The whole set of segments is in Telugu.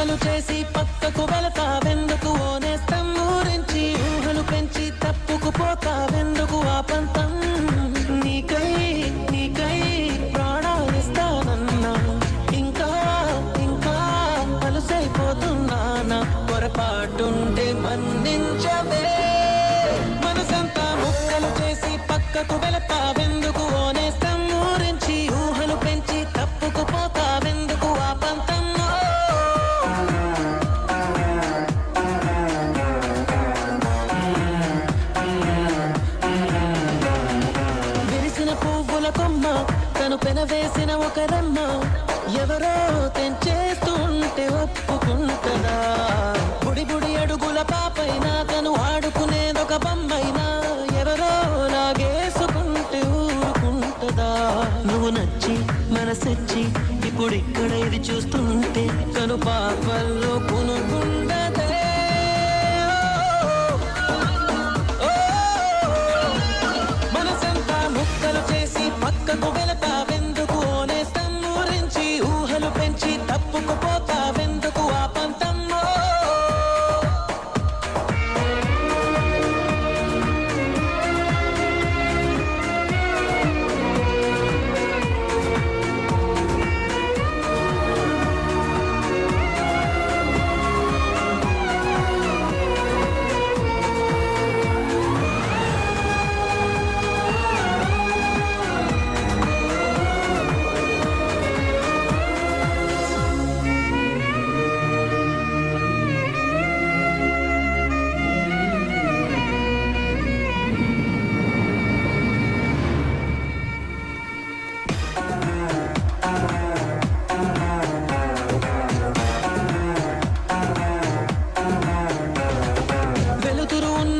ముక్కలు చేసి పక్కకు వెళతావెందుకు ఓనేస్తం ఊరించి ఊహలు పెంచి తప్పుకుపోతావెందుకు ఆ పంతం నీకై నీకై ప్రాణాలిస్తానన్నా ఇంకా ఇంకా అలసైపోతున్నానా పొరపాటుంటే మన్నించవే మనసంతా ముక్కలు చేసి పక్కకు వెళతావెందుకు ఓనేస్తం ఊరించి ఊహలు పెంచి తప్పుకుపోతావెందుకు ఆ పంతం పువ్వుల కొమ్మ తను పెనవేసిన ఒక రమ్మ ఎవరో తెంచేస్తుంటే ఒప్పుకుంటదా బుడి బుడి అడుగుల పాపైనా తను ఆడుకునేదొక బొమ్మైనా ఎవరో లాగేసుకుంటే ఊరుకుంటదా నువ్వు నచ్చి మనసచ్చి ఇప్పుడిక్కడ ఇది చూస్తుంటే తను పాపల్లో కొనుక్కుంటదే ముక్కలు చేసి పక్కకు వెళతావెందుకు ఓనేస్తం ఊరించి ఊహలు పెంచి తప్పుకుపోతావెందుకు ఆ పంతమ్మో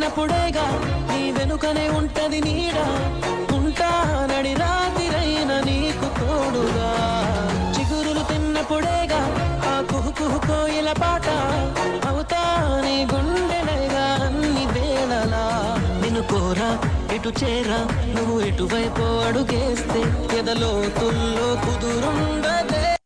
ఉన్నప్పుడేగా నీ వెనుకనే ఉంటది నీడ ఉంటానడి రాతిరైన నీకు తోడుగా చిగురులు తిన్నప్పుడేగా ఆ కుహు కోయిల పాట అవుతా నీ గుండెనగా అన్ని వేళలా నిన్ను కోరా ఇటు చేరా నువ్వు ఇటువైపు అడుగేస్తే ఎదలోతుల్లో కుదురుండదే